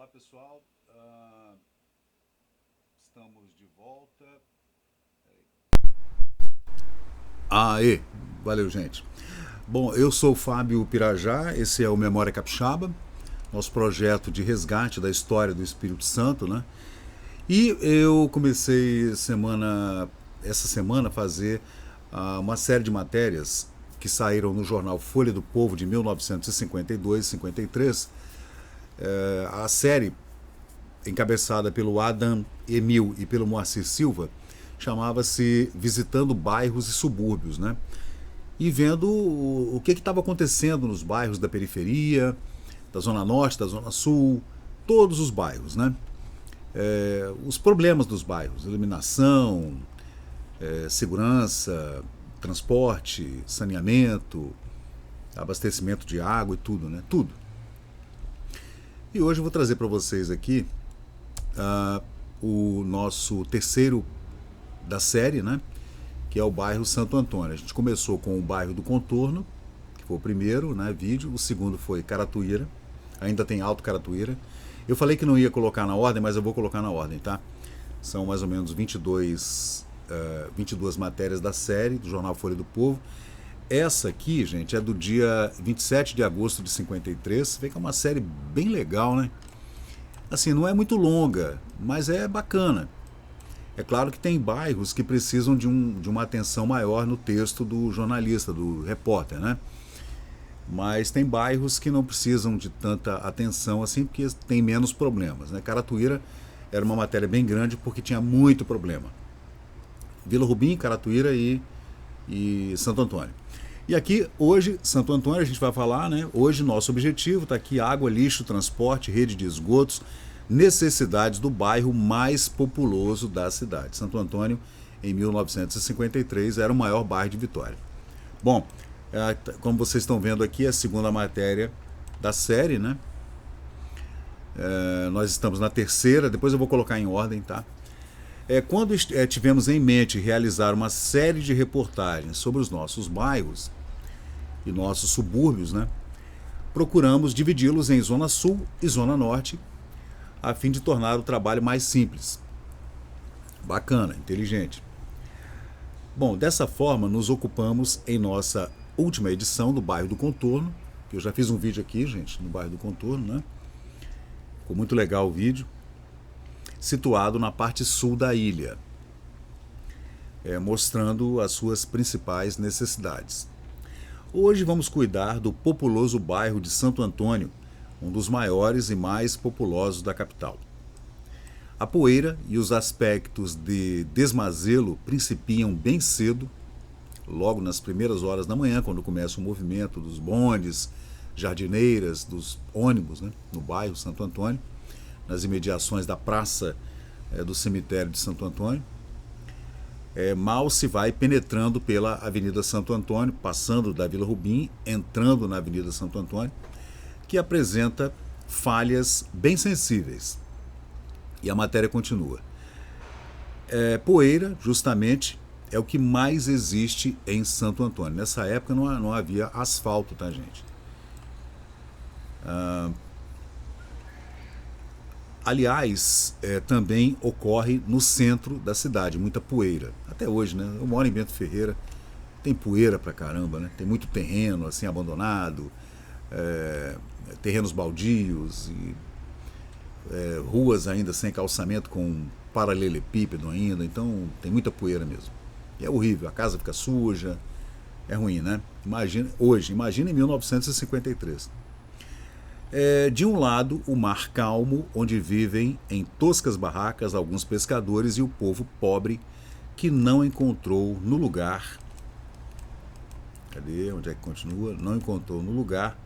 Olá pessoal, estamos de volta. Aê, valeu gente. Bom, eu sou o Fábio Pirajá, esse é o Memória Capixaba, nosso projeto de resgate da história do Espírito Santo, né? E eu comecei essa semana a fazer uma série de matérias que saíram no jornal Folha do Povo de 1952 e 53. A série, encabeçada pelo Adam Emil e pelo Moacir Silva, chamava-se Visitando Bairros e Subúrbios, né? E vendo o que estava acontecendo nos bairros da periferia, da Zona Norte, da Zona Sul, todos os bairros, né? Os problemas dos bairros, iluminação, segurança, transporte, saneamento, abastecimento de água e tudo, né? Tudo. E hoje eu vou trazer para vocês aqui o nosso terceiro da série, né? Que é o bairro Santo Antônio. A gente começou com o bairro do Contorno, que foi o primeiro, né, vídeo. O segundo foi Caratuíra, ainda tem Alto Caratuíra. Eu falei que não ia colocar na ordem, mas eu vou colocar na ordem, tá? São mais ou menos 22 matérias da série, do jornal Folha do Povo. Essa aqui, gente, é do dia 27 de agosto de 53. Você vê que é uma série bem legal, né? Assim, não é muito longa, mas é bacana. É claro que tem bairros que precisam de uma atenção maior no texto do jornalista, do repórter, né? Mas tem bairros que não precisam de tanta atenção assim, porque tem menos problemas, né? Caratuíra era uma matéria bem grande porque tinha muito problema. Vila Rubim, Caratuíra e Santo Antônio. E aqui, hoje, Santo Antônio, a gente vai falar, né? Hoje, nosso objetivo está aqui: água, lixo, transporte, rede de esgotos, necessidades do bairro mais populoso da cidade. Santo Antônio, em 1953, era o maior bairro de Vitória. Bom, como vocês estão vendo aqui, é a segunda matéria da série, né? Nós estamos na terceira, depois eu vou colocar em ordem, tá? Quando tivemos em mente realizar uma série de reportagens sobre os nossos bairros e nossos subúrbios, né? Procuramos dividi-los em Zona Sul e Zona Norte, a fim de tornar o trabalho mais simples. Bacana, inteligente. Bom, dessa forma nos ocupamos em nossa última edição do bairro do Contorno, que eu já fiz um vídeo aqui, gente, no bairro do Contorno, né? Ficou muito legal o vídeo. Situado na parte sul da ilha, mostrando as suas principais necessidades. Hoje vamos cuidar do populoso bairro de Santo Antônio, um dos maiores e mais populosos da capital. A poeira e os aspectos de desmazelo principiam bem cedo, logo nas primeiras horas da manhã, quando começa o movimento dos bondes, jardineiras, dos ônibus, né, no bairro Santo Antônio, nas imediações da praça do cemitério de Santo Antônio. Mal se vai penetrando pela Avenida Santo Antônio, passando da Vila Rubim, entrando na Avenida Santo Antônio, que apresenta falhas bem sensíveis. E a matéria continua. Poeira, justamente, é o que mais existe em Santo Antônio. Nessa época não havia asfalto, tá, gente? Aliás, também ocorre no centro da cidade, muita poeira. Até hoje, né? Eu moro em Bento Ferreira, tem poeira pra caramba, né? Tem muito terreno assim abandonado, terrenos baldios e ruas ainda sem calçamento, com paralelepípedo ainda, então tem muita poeira mesmo. E é horrível, a casa fica suja, é ruim, né? Imagina em 1953. De um lado, o mar calmo, onde vivem em toscas barracas alguns pescadores e o povo pobre que não encontrou no lugar. Cadê? Onde é que continua? Não encontrou no lugar.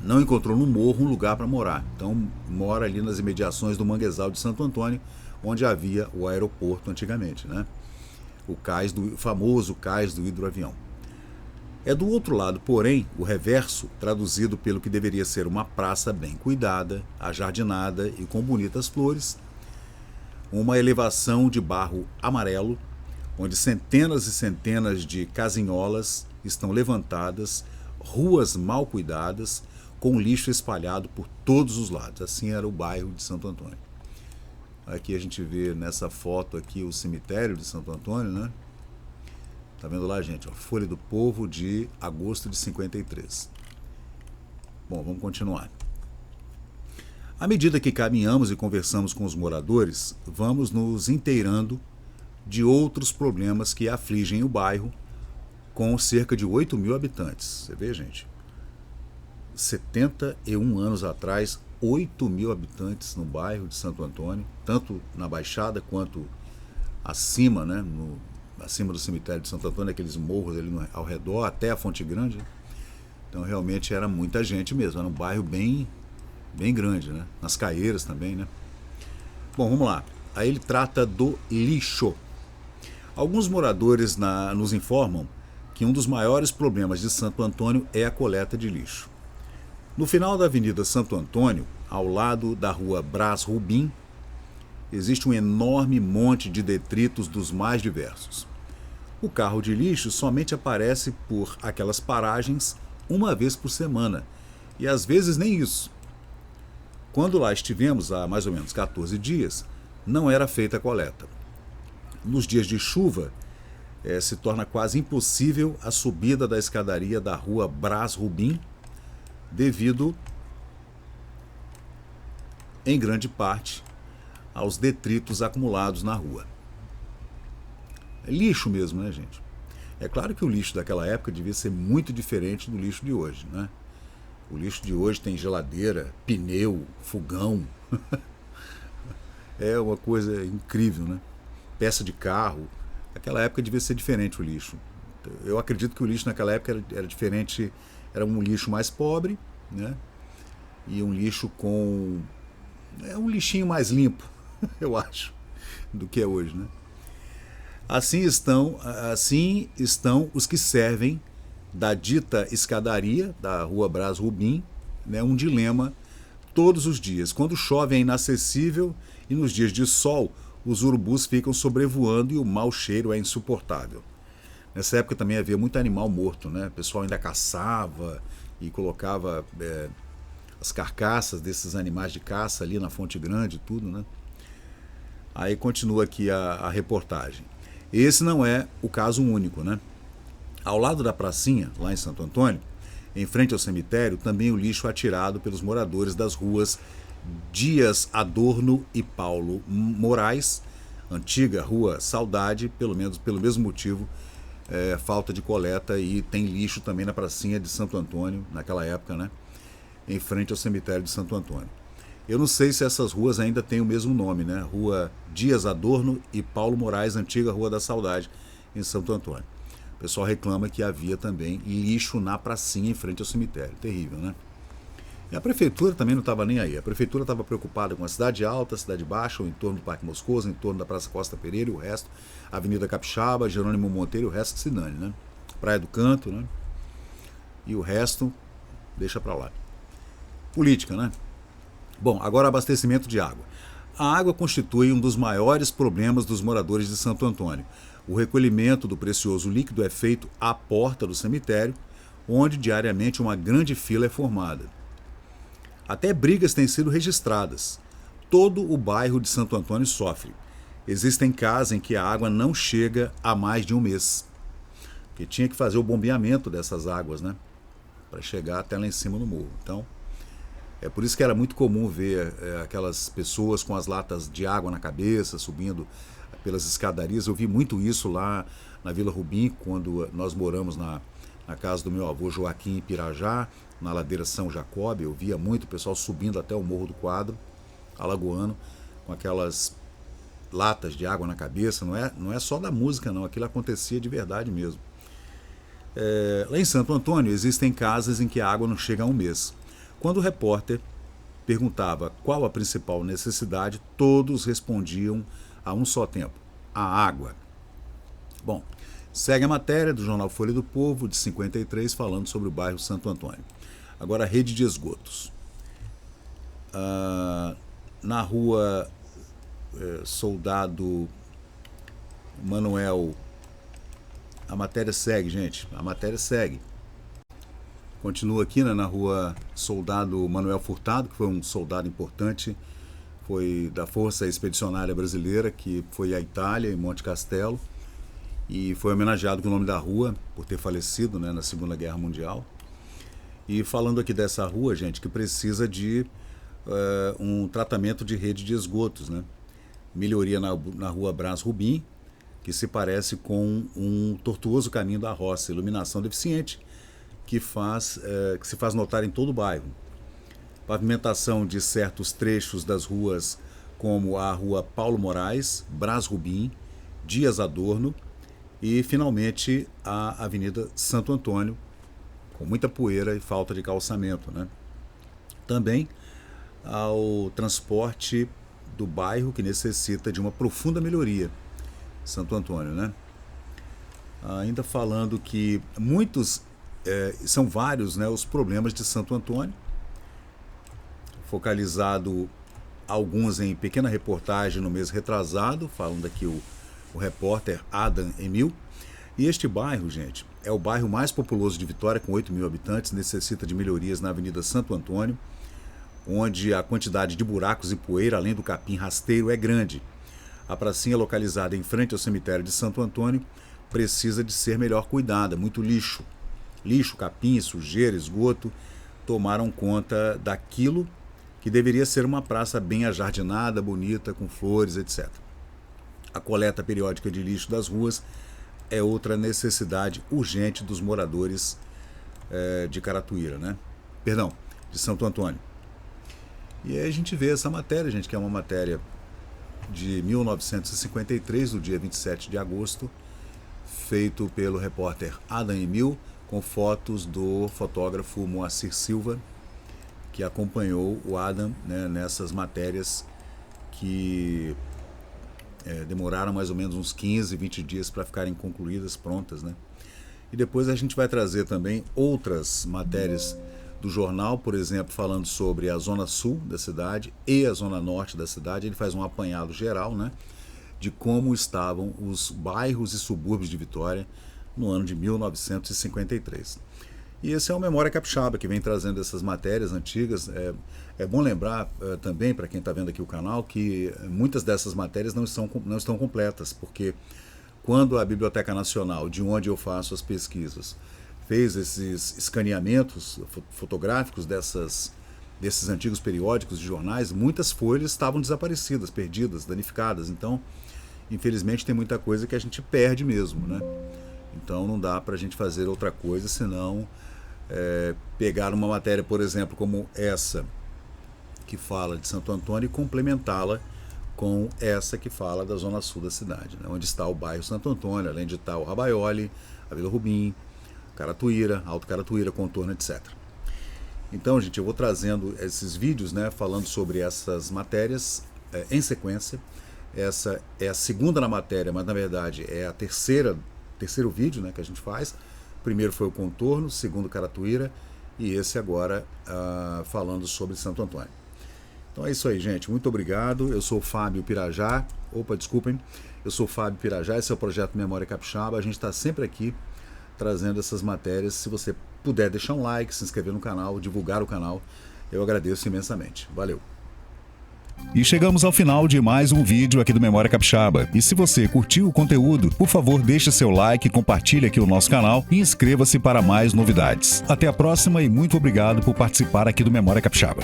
Não encontrou no morro um lugar para morar. Então mora ali nas imediações do Manguezal de Santo Antônio, onde havia o aeroporto antigamente, né? O famoso cais do hidroavião. Do outro lado, porém, o reverso, traduzido pelo que deveria ser uma praça bem cuidada, ajardinada e com bonitas flores, uma elevação de barro amarelo, onde centenas e centenas de casinholas estão levantadas, ruas mal cuidadas, com lixo espalhado por todos os lados. Assim era o bairro de Santo Antônio. Aqui a gente vê nessa foto aqui o cemitério de Santo Antônio, né? Tá vendo lá, gente? Ó, Folha do Povo de agosto de 53. Bom, vamos continuar. À medida que caminhamos e conversamos com os moradores, vamos nos inteirando de outros problemas que afligem o bairro, com cerca de 8 mil habitantes. Você vê, gente? 71 anos atrás, 8 mil habitantes no bairro de Santo Antônio, tanto na Baixada quanto acima, né? Acima do cemitério de Santo Antônio, aqueles morros ali ao redor, até a Fonte Grande. Então, realmente era muita gente mesmo. Era um bairro bem grande, né? Nas Caieiras também, né? Bom, vamos lá. Aí ele trata do lixo. Alguns moradores nos informam que um dos maiores problemas de Santo Antônio é a coleta de lixo. No final da Avenida Santo Antônio, ao lado da rua Brás Rubim, existe um enorme monte de detritos dos mais diversos. O carro de lixo somente aparece por aquelas paragens uma vez por semana, e às vezes nem isso. Quando lá estivemos há mais ou menos 14 dias, não era feita a coleta. Nos dias de chuva, se torna quase impossível a subida da escadaria da rua Brás Rubim, devido, em grande parte, aos detritos acumulados na rua. É lixo mesmo, né, gente? É claro que o lixo daquela época devia ser muito diferente do lixo de hoje, né? O lixo de hoje tem geladeira, pneu, fogão. É uma coisa incrível, né? Peça de carro. Naquela época devia ser diferente o lixo. Eu acredito que o lixo naquela época era diferente, era um lixo mais pobre, né? E um lixo com... um lixinho mais limpo, eu acho, do que é hoje, né? Assim estão os que servem da dita escadaria da rua Brás Rubim, né? Um dilema todos os dias. Quando chove é inacessível e nos dias de sol os urubus ficam sobrevoando e o mau cheiro é insuportável. Nessa época também havia muito animal morto, né? O pessoal ainda caçava e colocava as carcaças desses animais de caça ali na Fonte Grande e tudo, né? Aí continua aqui a reportagem. Esse não é o caso único, né? Ao lado da pracinha, lá em Santo Antônio, em frente ao cemitério, também o lixo atirado pelos moradores das ruas Dias Adorno e Paulo Moraes, antiga Rua Saudade, pelo mesmo motivo, falta de coleta, e tem lixo também na pracinha de Santo Antônio, naquela época, né? Em frente ao cemitério de Santo Antônio. Eu não sei se essas ruas ainda têm o mesmo nome, né? Rua Dias Adorno e Paulo Moraes, antiga Rua da Saudade, em Santo Antônio. O pessoal reclama que havia também lixo na pracinha em frente ao cemitério. Terrível, né? E a prefeitura também não estava nem aí. A prefeitura estava preocupada com a Cidade Alta, a Cidade Baixa, o entorno do Parque Moscoso, o entorno da Praça Costa Pereira e o resto, Avenida Capixaba, Jerônimo Monteiro e o resto que se dane, né? Praia do Canto, né? E o resto, deixa pra lá. Política, né? Bom, agora abastecimento de água. A água constitui um dos maiores problemas dos moradores de Santo Antônio. O recolhimento do precioso líquido é feito à porta do cemitério, onde diariamente uma grande fila é formada. Até brigas têm sido registradas. Todo o bairro de Santo Antônio sofre. Existem casas em que a água não chega há mais de um mês. Porque tinha que fazer o bombeamento dessas águas, né? Para chegar até lá em cima no morro. Então, é por isso que era muito comum ver aquelas pessoas com as latas de água na cabeça, subindo pelas escadarias. Eu vi muito isso lá na Vila Rubim, quando nós moramos na casa do meu avô Joaquim em Pirajá, na ladeira São Jacobe. Eu via muito o pessoal subindo até o Morro do Quadro, alagoano, com aquelas latas de água na cabeça. Não é só da música, não. Aquilo acontecia de verdade mesmo. Lá em Santo Antônio existem casas em que a água não chega há um mês. Quando o repórter perguntava qual a principal necessidade, todos respondiam a um só tempo: a água. Bom, segue a matéria do jornal Folha do Povo, de 53, falando sobre o bairro Santo Antônio. Agora, a rede de esgotos. Na rua Soldado Manuel, a matéria segue, gente, a matéria segue. Continua aqui, né, na rua Soldado Manuel Furtado, que foi um soldado importante, foi da Força Expedicionária Brasileira, que foi à Itália, em Monte Castelo, e foi homenageado com o nome da rua, por ter falecido, né, na Segunda Guerra Mundial. E falando aqui dessa rua, gente, que precisa de um tratamento de rede de esgotos, né? Melhoria na rua Brás Rubim, que se parece com um tortuoso caminho da roça, iluminação deficiente, que se faz notar em todo o bairro. Pavimentação de certos trechos das ruas, como a rua Paulo Moraes, Brás Rubim, Dias Adorno e, finalmente, a Avenida Santo Antônio, com muita poeira e falta de calçamento, né? Também ao transporte do bairro, que necessita de uma profunda melhoria, Santo Antônio, né? Ainda falando que são vários, né, os problemas de Santo Antônio, focalizado alguns em pequena reportagem no mês retrasado, falando aqui o repórter Adam Emil. E este bairro, gente, é o bairro mais populoso de Vitória, com 8 mil habitantes, necessita de melhorias na Avenida Santo Antônio, onde a quantidade de buracos e poeira, além do capim rasteiro, é grande. A pracinha, localizada em frente ao cemitério de Santo Antônio, precisa de ser melhor cuidada. Muito lixo. Lixo, capim, sujeira, esgoto tomaram conta daquilo que deveria ser uma praça bem ajardinada, bonita, com flores, etc. A coleta periódica de lixo das ruas é outra necessidade urgente dos moradores de Caratuíra, né? Perdão, de Santo Antônio. E aí a gente vê essa matéria, gente, que é uma matéria de 1953, do dia 27 de agosto, feito pelo repórter Adam Emil, com fotos do fotógrafo Moacir Silva, que acompanhou o Adam, né, nessas matérias que demoraram mais ou menos uns 15, 20 dias para ficarem concluídas, prontas, né? E depois a gente vai trazer também outras matérias do jornal, por exemplo, falando sobre a zona sul da cidade e a zona norte da cidade. Ele faz um apanhado geral, né, de como estavam os bairros e subúrbios de Vitória no ano de 1953. E esse é o Memória Capixaba, que vem trazendo essas matérias antigas. É bom lembrar também, para quem está vendo aqui o canal, que muitas dessas matérias não estão completas, porque quando a Biblioteca Nacional, de onde eu faço as pesquisas, fez esses escaneamentos fotográficos desses antigos periódicos de jornais, muitas folhas estavam desaparecidas, perdidas, danificadas. Então, infelizmente, tem muita coisa que a gente perde mesmo, né? Então, não dá para a gente fazer outra coisa senão pegar uma matéria, por exemplo, como essa, que fala de Santo Antônio, e complementá-la com essa que fala da zona sul da cidade, né? Onde está o bairro Santo Antônio, além de estar o Rabaioli, a Vila Rubim, Caratuíra, Alto Caratuíra, Contorno, etc. Então, gente, eu vou trazendo esses vídeos, né, falando sobre essas matérias em sequência. Essa é a segunda na matéria, mas na verdade é a terceiro vídeo, né, que a gente faz. O primeiro foi o Contorno, o segundo Caratuíra e esse agora falando sobre Santo Antônio. Então é isso aí, gente. Muito obrigado. Eu sou o Fábio Pirajá. Eu sou o Fábio Pirajá. Esse é o Projeto Memória Capixaba. A gente está sempre aqui trazendo essas matérias. Se você puder deixar um like, se inscrever no canal, divulgar o canal, eu agradeço imensamente. Valeu! E chegamos ao final de mais um vídeo aqui do Memória Capixaba. E se você curtiu o conteúdo, por favor, deixe seu like, compartilhe aqui o nosso canal e inscreva-se para mais novidades. Até a próxima e muito obrigado por participar aqui do Memória Capixaba.